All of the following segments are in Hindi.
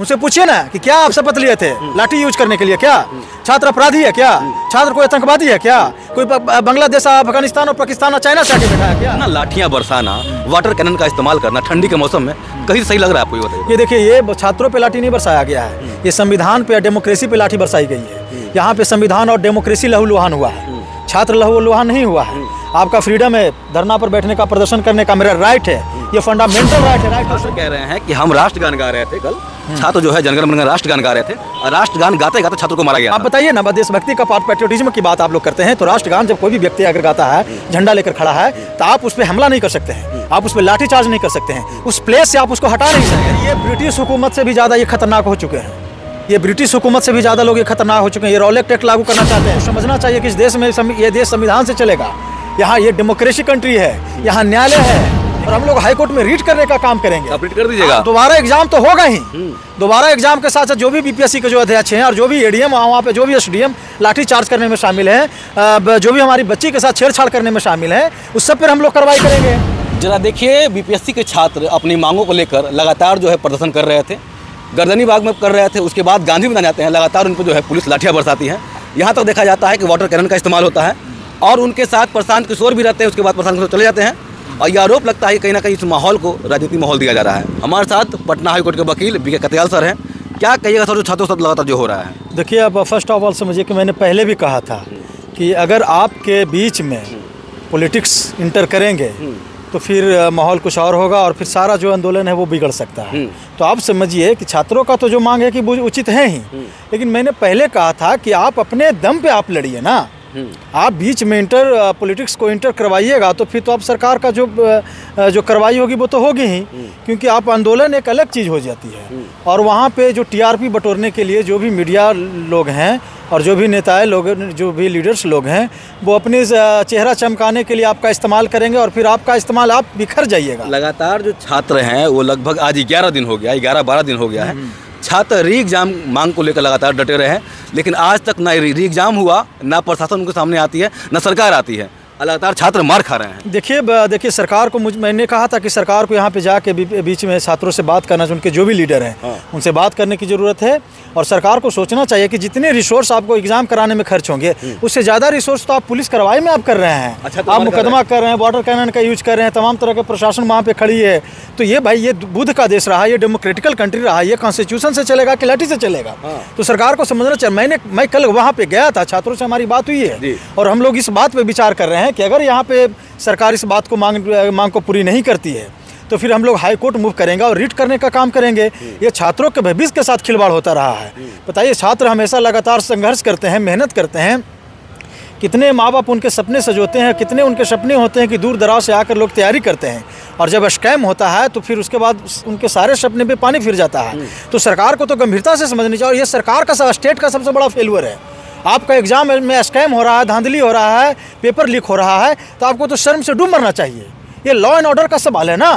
उनसे पूछिए ना कि क्या आप शपथ लिए थे लाठी यूज करने के लिए? क्या छात्र अपराधी है? क्या छात्र कोई आतंकवादी है? क्या कोई बांग्लादेश, अफगानिस्तान और पाकिस्तान और चाइना से आके बैठा है क्या? ना लाठियां बरसाना, वाटर कैनन का इस्तेमाल करना ठंडी के मौसम में कहीं सही लग रहा है आपको? ये बताइए। ये देखिए, ये छात्रों पे लाठी नहीं बरसाया गया है, ये संविधान पे, डेमोक्रेसी पे लाठी बरसाई गई है। यहाँ पे संविधान और डेमोक्रेसी लहूलुहान हुआ है, छात्र लहूलुहान नहीं हुआ है। आपका फ्रीडम है धरना पर बैठने का, प्रदर्शन करने का, मेरा राइट है, ये फंडामेंटल राइट है। राइट कह रहे हैं कि हम राष्ट्रगान गा रहे थे कल, छात्र जो है जनगण मन राष्ट्रगान गा रहे थे और राष्ट्रगान गाते गाते छात्रों को मारा गया। आप बताइए ना, देशभक्ति का, पैट्रियोटिज्म की बात आप लोग करते हैं, तो राष्ट्रगान जब कोई भी व्यक्ति अगर गाता है, झंडा लेकर खड़ा है, तो आप उस पर हमला नहीं कर सकते हैं, आप उस पर लाठीचार्ज नहीं कर सकते हैं, उस प्लेस से आप उसको हटा नहीं सकते। ये ब्रिटिश हुकूमत से भी ज़्यादा ये खतरनाक हो चुके हैं, ये ब्रिटिश हुकूमत से भी ज़्यादा लोग ये खतरनाक हो चुके हैं। ये रॉलेट एक्ट लागू करना चाहते हैं। समझना चाहिए कि इस देश में ये देश संविधान से चलेगा, यहाँ ये डेमोक्रेसी कंट्री है, यहाँ न्यायालय है, और हम लोग हाई कोर्ट में रीट करने का काम करेंगे। आप रीट कर दीजिएगा। दोबारा एग्जाम तो होगा ही, दोबारा एग्जाम के साथ साथ जो भी बीपीएससी के जो अध्यक्ष हैं और जो भी एडीएम वहाँ पे जो भी एसडीएम लाठी चार्ज करने में शामिल हैं, जो भी हमारी बच्ची के साथ छेड़छाड़ करने में शामिल हैं, उस सब पर हम लोग कार्रवाई करेंगे। जरा देखिए, बीपीएससी के छात्र अपनी मांगों को लेकर लगातार जो है प्रदर्शन कर रहे थे, गर्दनी बाग में कर रहे थे, उसके बाद गांधी मैदान जाते हैं, लगातार उन पर जो है पुलिस लाठियाँ बरसाती है। यहाँ तक देखा जाता है कि वाटर कैनन का इस्तेमाल होता है और उनके साथ प्रशांत किशोर भी रहते हैं। उसके बाद प्रशांत किशोर चले जाते हैं और यह आरोप लगता है कि कहीं ना कहीं इस माहौल को राजनीतिक माहौल दिया जा रहा है। हमारे साथ पटना हाईकोर्ट के वकील बी के कतियाल सर हैं। क्या कहिएगा सर, जो छात्रों के साथ लगातार जो हो रहा है? देखिए, अब फर्स्ट ऑफ ऑल समझिए कि मैंने पहले भी कहा था कि अगर आपके बीच में पॉलिटिक्स इंटर करेंगे तो फिर माहौल कुछ और होगा और फिर सारा जो आंदोलन है वो बिगड़ सकता है। तो आप समझिए कि छात्रों का तो जो मांग है कि वो उचित है ही, लेकिन मैंने पहले कहा था कि आप अपने दम पे आप लड़िए ना, आप बीच में पॉलिटिक्स को इंटर करवाइएगा तो फिर तो आप सरकार का जो कार्रवाई होगी वो तो होगी ही, क्योंकि आप आंदोलन एक अलग चीज़ हो जाती है। और वहाँ पे जो टीआरपी बटोरने के लिए जो भी मीडिया लोग हैं और जो भी नेताएं लोग, जो भी लीडर्स लोग हैं, वो अपने चेहरा चमकाने के लिए आपका इस्तेमाल करेंगे और फिर आपका इस्तेमाल, आप बिखर जाइएगा। लगातार जो छात्र हैं वो लगभग आज 11 दिन हो गया, 11-12 दिन हो गया है, छात्र री एग्जाम मांग को लेकर लगातार डटे रहे हैं, लेकिन आज तक ना री एग्जाम हुआ, ना प्रशासन उनके सामने आती है, ना सरकार आती है, लगातार छात्र मार खा रहे हैं। देखिए सरकार को मैंने कहा था कि सरकार को यहाँ पे जाके बीच में छात्रों से बात करना चाहिए, उनके जो भी लीडर हैं उनसे बात करने की ज़रूरत है। और सरकार को सोचना चाहिए कि जितने रिसोर्स आपको एग्जाम कराने में खर्च होंगे, उससे ज़्यादा रिसोर्स तो आप पुलिस कार्रवाई में आप कर रहे हैं। अच्छा, आप मुकदमा कर रहे हैं, वाटर कैनन का यूज कर रहे हैं, तमाम तरह के प्रशासन वहाँ पे खड़ी है। तो ये भाई, ये बुद्ध का देश रहा, ये डेमोक्रेटिकल कंट्री रहा, ये कॉन्स्टिट्यूशन से चलेगा कि लाठी से चलेगा? तो सरकार को समझना चाहिए। मैं कल वहाँ पे गया था, छात्रों से हमारी बात हुई है और हम लोग इस बात पे विचार कर रहे हैं कि अगर यहाँ पे सरकार इस बात को मांग को पूरी नहीं करती है तो फिर हम लोग हाई कोर्ट मूव करेंगे और रीट करने का काम करेंगे। ये छात्रों के भविष्य के साथ खिलवाड़ होता रहा है। बताइए, छात्र हमेशा लगातार संघर्ष करते हैं, मेहनत करते हैं, कितने माँ बाप उनके सपने सजोते हैं, कितने उनके सपने होते हैं कि दूर दराज से आकर लोग तैयारी करते हैं, और जब स्कैम होता है तो फिर उसके बाद उनके सारे सपने पे पानी फिर जाता है। तो सरकार को तो गंभीरता से समझनी चाहिए। और ये सरकार का, स्टेट का सबसे बड़ा फेल्यूर है। आपका एग्जाम में स्कैम हो रहा है, धांधली हो रहा है, पेपर लीक हो रहा है, तो आपको तो शर्म से डूब मरना चाहिए। ये लॉ एंड ऑर्डर का सवाल है ना,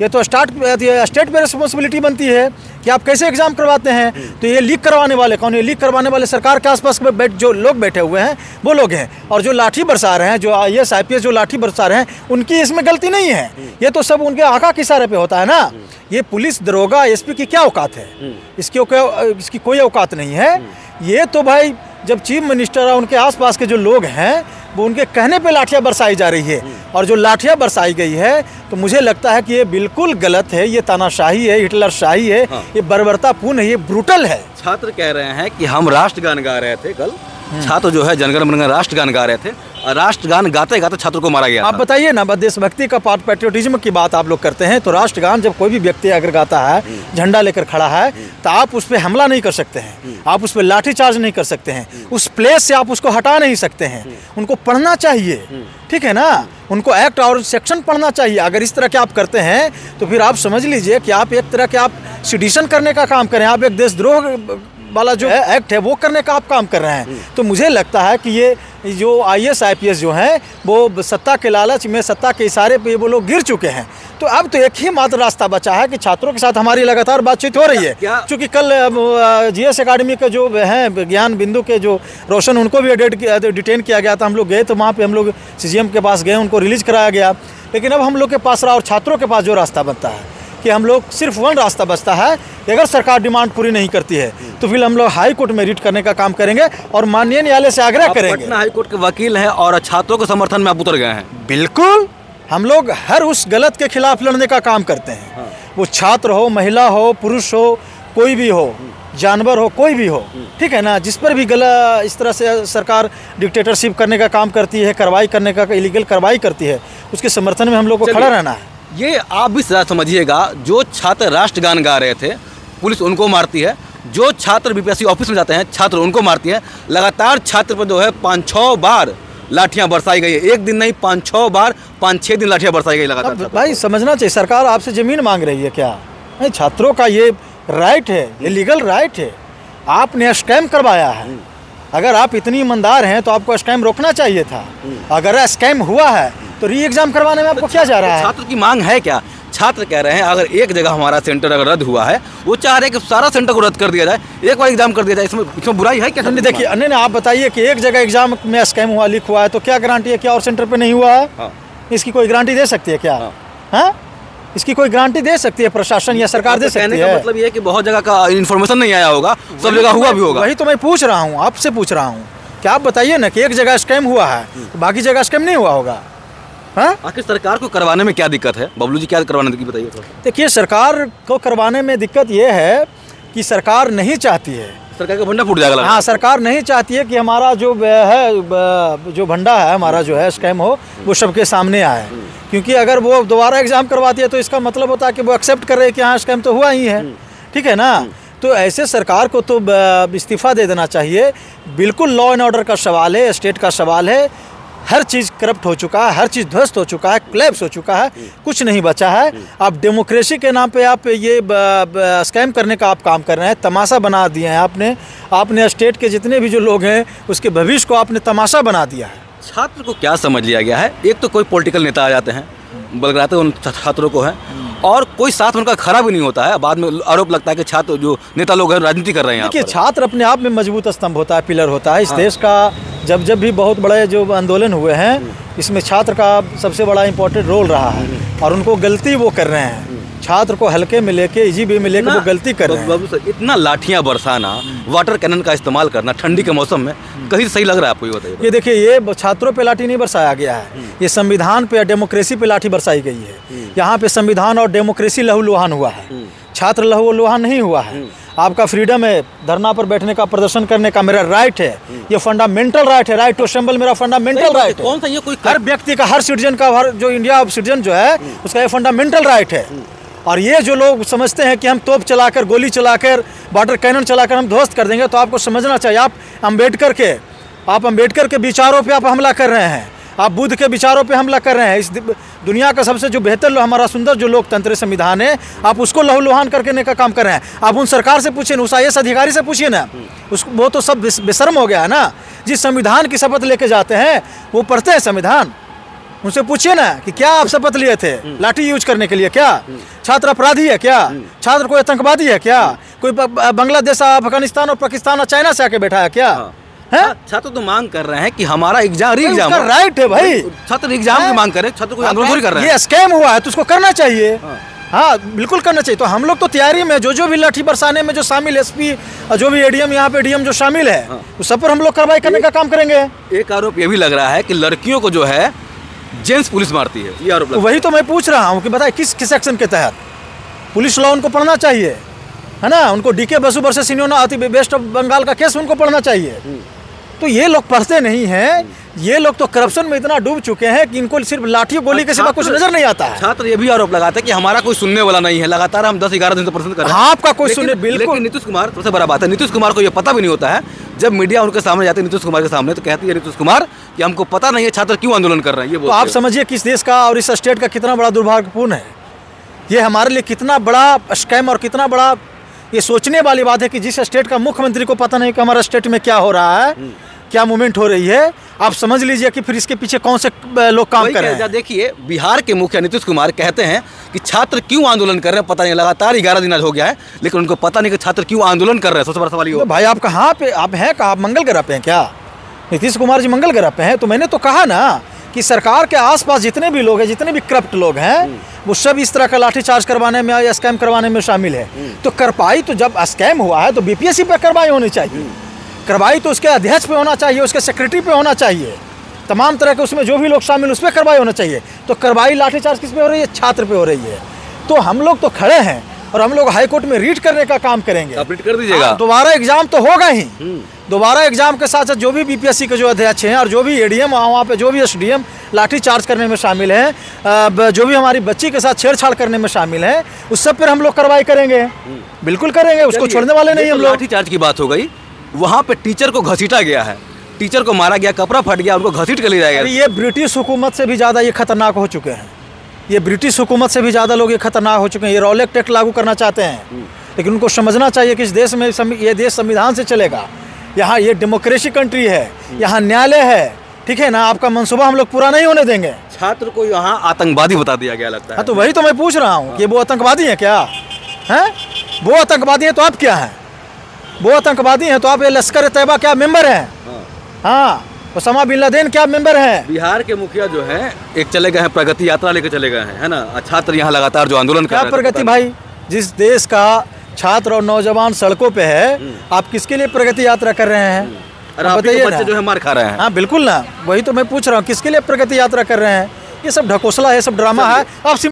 ये तो स्टेट पे रिस्पॉन्सिबिलिटी बनती है कि आप कैसे एग्जाम करवाते हैं। तो ये लीक करवाने वाले कौन है? लीक करवाने वाले सरकार के आसपास में जो लोग बैठे हुए हैं वो लोग हैं, और जो लाठी बरसा रहे हैं, जो IAS IPS जो लाठी बरसा रहे हैं, उनकी इसमें गलती नहीं है। ये तो सब उनके आका के इशारे पे होता है ना। ये पुलिस, दरोगा, SP की क्या औकात है? इसकी कोई औकात नहीं है। ये तो भाई, जब चीफ मिनिस्टर और उनके आसपास के जो लोग हैं वो उनके कहने पे लाठियां बरसाई जा रही है, और जो लाठियां बरसाई गई है तो मुझे लगता है कि ये बिल्कुल गलत है, ये तानाशाही है, हिटलरशाही है, ये बर्बरतापूर्ण है, ये ब्रूटल है। छात्र कह रहे हैं कि हम राष्ट्रगान गा रहे थे कल, छात्र जो है जनगण मन राष्ट्रगान गा रहे थे और राष्ट्रगान गाते गाते छात्रों को मारा गया। आप बताइए ना, देशभक्ति का, पैट्रियोटिज्म की बात आप लोग करते हैं, तो राष्ट्रगान जब कोई भी व्यक्ति अगर गाता है, झंडा लेकर खड़ा है, तो आप उस पर हमला नहीं कर सकते हैं, आप उस पर लाठी चार्ज नहीं कर सकते हैं, उस प्लेस से आप उसको हटा नहीं सकते हैं। उनको पढ़ना चाहिए, ठीक है ना, उनको एक्ट और सेक्शन पढ़ना चाहिए। अगर इस तरह के आप करते हैं तो फिर आप समझ लीजिए कि आप एक तरह के आप सिडिशन करने का काम करें, आप एक देशद्रोह वाला जो है एक्ट है वो करने का आप काम कर रहे हैं। तो मुझे लगता है कि ये जो IAS IPS जो हैं वो सत्ता के लालच में, सत्ता के इशारे पे वो लोग गिर चुके हैं। तो अब तो एक ही मात्र रास्ता बचा है कि छात्रों के साथ हमारी लगातार बातचीत हो रही है, क्योंकि कल GS अकेडमी के जो हैं ज्ञान बिंदु के जो रोशन, उनको भी डिटेन किया गया था। हम लोग गए तो वहाँ पे हम लोग CGM के पास गए, उनको रिलीज कराया गया। लेकिन अब हम लोग के पास रहा, और छात्रों के पास जो रास्ता बनता है कि हम लोग सिर्फ वन रास्ता बचता है कि अगर सरकार डिमांड पूरी नहीं करती है तो फिर हम लोग हाई कोर्ट में रिट करने का काम करेंगे और माननीय न्यायालय से आग्रह करेंगे। पटना हाई कोर्ट के वकील हैं और छात्रों के समर्थन में आप उतर गए हैं। बिल्कुल, हम लोग हर उस गलत के खिलाफ लड़ने का काम करते हैं। वो छात्र हो, महिला हो, पुरुष हो, कोई भी हो, जानवर हो, कोई भी हो, ठीक है ना, जिस पर भी गलत इस तरह से सरकार डिक्टेटरशिप करने का काम करती है, कार्रवाई करने का, इलीगल कार्रवाई करती है, उसके समर्थन में हम लोग को खड़ा रहना है। ये आप भी सजा समझिएगा, जो छात्र राष्ट्रगान गा रहे थे पुलिस उनको मारती है, जो छात्र बीपीएससी ऑफिस में जाते हैं छात्र उनको मारती है। लगातार छात्र पर जो है 5-6 बार लाठियां बरसाई गई है, एक दिन नहीं 5-6 बार, 5-6 दिन लाठियां बरसाई गई लगातार। भाई समझना चाहिए, सरकार आपसे ज़मीन मांग रही है क्या? नहीं, छात्रों का ये राइट है, ये लीगल राइट है। आपने स्कैम करवाया है, अगर आप इतनी ईमानदार हैं तो आपको स्कैम रोकना चाहिए था। अगर स्कैम हुआ है तो री एग्जाम करवाने में आपको क्या जा रहा है? छात्र की मांग है क्या? छात्र कह रहे हैं अगर एक जगह हमारा सेंटर अगर रद्द हुआ है, वो चाह रहे हैं कि सारा सेंटर को रद्द कर दिया जाए, एक बार एग्जाम कर दिया जाए। इसमें बुराई है क्या? देखिए अन्य आप बताइए कि एक जगह एग्जाम में स्कैम हुआ, लीक हुआ है, तो क्या गारंटी है क्या और सेंटर पे नहीं हुआ है? हाँ। इसकी कोई गारंटी दे सकती है क्या? हाँ, इसकी कोई गारंटी दे सकती है प्रशासन या सरकार दे सकती है? मतलब ये है कि बहुत जगह का इन्फॉर्मेशन नहीं आया होगा, सब जगह हुआ भी होगा। वही तो मैं पूछ रहा हूँ, आपसे पूछ रहा हूँ कि आप बताइए ना कि एक जगह स्कैम हुआ है तो बाकी जगह स्कैम नहीं हुआ होगा? हाँ, आखिर सरकार को करवाने में क्या दिक्कत है? बबलू जी क्या करवाने की बताइए। देखिए, सरकार को करवाने में दिक्कत ये है कि सरकार नहीं चाहती है, सरकार का भंडा फूट जाएगा। हाँ, सरकार नहीं चाहती है कि हमारा जो है जो भंडा है हमारा जो है स्कैम हो वो सबके सामने आए, क्योंकि अगर वो दोबारा एग्जाम करवाती है तो इसका मतलब होता है कि वो एक्सेप्ट कर रहे हैं कि हाँ स्कैम तो हुआ ही है, ठीक है ना। तो ऐसे सरकार को तो इस्तीफा दे देना चाहिए। बिल्कुल लॉ एंड ऑर्डर का सवाल है, स्टेट का सवाल है, हर चीज़ करप्ट हो चुका है, हर चीज़ ध्वस्त हो चुका है, क्लैप्स हो चुका है, कुछ नहीं बचा है। आप डेमोक्रेसी के नाम पे आप ये स्कैम करने का आप काम कर रहे हैं, तमाशा बना दिए हैं आपने स्टेट के जितने भी जो लोग हैं उसके भविष्य को आपने तमाशा बना दिया है। छात्र को क्या समझ लिया गया है? एक तो कोई पॉलिटिकल नेता आ जाते हैं, बलगराते उन छात्रों को है, और कोई साथ उनका खड़ा भी नहीं होता है। बाद में आरोप लगता है कि छात्र जो नेता लोग हैं राजनीति कर रहे हैं। देखिए, छात्र अपने आप में मजबूत स्तंभ होता है, पिलर होता है इस देश का। जब भी बहुत बड़े जो आंदोलन हुए हैं इसमें छात्र का सबसे बड़ा इम्पोर्टेंट रोल रहा है, और उनको गलती वो कर रहे हैं, छात्र को हल्के में लेके, इजी वे में लेके वो गलती कर रहे हैं। इतना लाठियां बरसाना, वाटर कैनन का इस्तेमाल करना ठंडी के मौसम में कहीं सही लग रहा है आपको? ये बताइए। ये देखिए, ये छात्रों पे लाठी नहीं बरसाया गया है, ये संविधान पे, डेमोक्रेसी पे लाठी बरसाई गई है। यहाँ पे संविधान और डेमोक्रेसी लहूलुहान हुआ है, छात्र लहूलुहान नहीं हुआ है। आपका फ्रीडम है, धरना पर बैठने का, प्रदर्शन करने का मेरा राइट है, ये फंडामेंटल राइट है, राइट टू असेंबल मेरा फंडामेंटल राइट है। कौन सा ये कोई हर व्यक्ति का, हर सिटीजन का, हर जो इंडिया सिटीजन जो है उसका ये फंडामेंटल राइट है। और ये जो लोग समझते हैं कि हम तोप चलाकर, गोली चलाकर, वाटर कैनन चलाकर हम ध्वस्त कर देंगे, तो आपको समझना चाहिए आप अम्बेडकर के विचारों पे आप हमला कर रहे हैं, आप बुद्ध के विचारों पे हमला कर रहे हैं। इस दुनिया का सबसे जो बेहतर हमारा सुंदर जो लोकतंत्र संविधान है, आप उसको लहूलुहान करने का काम कर रहे हैं। आप उन सरकार से पूछिए, उस IAS अधिकारी से पूछिए ना, वो तो सब बेशर्म हो गया है ना। जिस संविधान की शपथ लेके जाते हैं वो पढ़ते हैं संविधान, उनसे पूछिए ना कि क्या आप शपथ लिए थे लाठी यूज करने के लिए? क्या छात्र अपराधी है क्या? छात्र कोई आतंकवादी है क्या? कोई बांग्लादेश, अफगानिस्तान और पाकिस्तान और चाइना से आके बैठा है क्या? छात्र तो मांग कर रहे हैं कि हमारा एग्जाम राइट है भाई, छात्र एग्जाम की मांग करे, छात्र कोई आंदोलन कर रहे हैं। ये स्कैम हुआ है तो उसको करना चाहिए। हाँ, बिल्कुल करना चाहिए। तो हम लोग तो तैयारी में, जो भी लाठी बरसाने में जो शामिल SP, जो भी ADM, यहाँ पे DM जो शामिल है, उस सब पर हम लोग कार्रवाई करने का काम करेंगे। एक आरोप ये भी लग रहा है कि लड़कियों को जो है जेंट्स पुलिस मारती है, ये आरोप। वही तो मैं पूछ रहा हूँ कि बताइए किस सेक्शन के तहत? पुलिस लॉ उनको पढ़ना चाहिए, है ना। उनको DK Basu versus Sinha West Bengal का केस उनको पढ़ना चाहिए। तो ये लोग पढ़ते नहीं हैं, ये लोग तो करप्शन में इतना डूब चुके हैं कि इनको सिर्फ लाठी गोली के सिवा कुछ नजर नहीं आता है। छात्र ये भी आरोप लगाते हैं कि हमारा कोई सुनने वाला नहीं है, लगातार हम 10-11 दिन से प्रदर्शन कर रहे हैं। हाँ, आपका कोई सुनने, बिल्कुल। नीतीश कुमार, सबसे बड़ा बात है, नीतीश कुमार को ये पता भी नहीं होता है। जब मीडिया उनके सामने जाती है नीतीश कुमार के सामने, तो कहती है नीतीश कुमार कि हमको पता नहीं है छात्र क्यों आंदोलन कर रहे हैं। ये तो आप समझिए कि इस देश का और इस स्टेट का कितना बड़ा दुर्भाग्यपूर्ण है। ये हमारे लिए कितना बड़ा स्कैम और कितना बड़ा ये सोचने वाली बात है कि जिस स्टेट का मुख्यमंत्री को पता नहीं कि हमारा स्टेट में क्या हो रहा है, क्या मूवमेंट हो रही है। आप समझ लीजिए कि फिर इसके पीछे कौन से लोग काम कर रहे हैं। देखिए, बिहार के मुखिया नीतीश कुमार कहते हैं कि छात्र क्यों आंदोलन कर रहे हैं पता नहीं, लगातार 11 दिन आज हो गया है, लेकिन उनको पता नहीं कि छात्र क्यों आंदोलन कर रहे हैं। सबसे बड़ा सवाल ये तो भाई, आप कहाँ पे आप हैं? कहाँ? मंगल ग्रह पे हैं क्या नीतीश कुमार जी? मंगल ग्रह पे हैं? तो मैंने तो कहा ना कि सरकार के आसपास जितने भी लोग हैं, जितने भी करप्ट लोग हैं, वो सब इस तरह का लाठीचार्ज करवाने में या स्कैम करवाने में शामिल है। तो कार्रवाई तो जब स्कैम हुआ है तो बीपीएससी पे कार्रवाई होनी चाहिए। कार्रवाई तो उसके अध्यक्ष पे होना चाहिए, उसके सेक्रेटरी पे होना चाहिए, तमाम तरह के उसमें जो भी लोग शामिल उस पर कार्रवाई होना चाहिए। तो कार्रवाई लाठीचार्ज किस पे हो रही है? छात्र पे हो रही है। तो हम लोग तो खड़े हैं और हम लोग हाई कोर्ट में रीट करने का काम करेंगे। आप रीट कर दीजिएगा। दोबारा एग्जाम तो होगा ही। दोबारा एग्जाम के साथ साथ जो भी बीपीएससी के जो अध्यक्ष हैं और जो भी एडीएम वहाँ पे जो भी एसडीएम लाठी चार्ज करने में शामिल हैं, जो भी हमारी बच्ची के साथ छेड़छाड़ करने में शामिल हैं, उस सब पर हम लोग कार्रवाई करेंगे, बिल्कुल करेंगे, उसको छोड़ने वाले नहीं हम लोग। लाठी चार्ज की बात हो गई, वहाँ पे टीचर को घसीटा गया है, टीचर को मारा गया, कपड़ा फट गया, उनको घसीट कर ले जाएगा। ये ब्रिटिश हुकूमत से भी ज़्यादा ये खतरनाक हो चुके हैं। ये ब्रिटिश हुकूमत से भी ज़्यादा लोग ये खतरनाक हो चुके हैं। ये रॉलेट एक्ट लागू करना चाहते हैं, लेकिन उनको समझना चाहिए कि इस देश में ये देश संविधान से चलेगा। यहाँ ये डेमोक्रेसी कंट्री है, यहाँ न्यायालय है, ठीक है ना। आपका मंसूबा हम लोग पूरा नहीं होने देंगे। छात्र को यहाँ आतंकवादी बता दिया गया लगता है। हाँ, तो वही तो मैं पूछ रहा हूँ कि वो आतंकवादी हैं क्या? हैं, वो आतंकवादी हैं तो आप क्या हैं? वो आतंकवादी हैं तो आप ये लश्कर तैयबा क्या मेंबर हैं? हाँ, ओसामा बिन लादेन क्या मेंबर हैं? बिहार के मुखिया जो है एक चले गए हैं, प्रगति यात्रा लेकर चले गए हैं, है ना। छात्र यहाँ लगातार जो आंदोलन कर रहे हैं। क्या प्रगति भाई? जिस देश का छात्र और नौजवान सड़कों पे है, आप किसके लिए प्रगति यात्रा कर रहे हैं? बताइए, बच्चे जो है मार खा रहे हैं। हाँ बिल्कुल ना, वही तो मैं पूछ रहा हूँ, किसके लिए प्रगति यात्रा कर रहे हैं? ये सब ढकोसला है, सब ड्रामा है। आप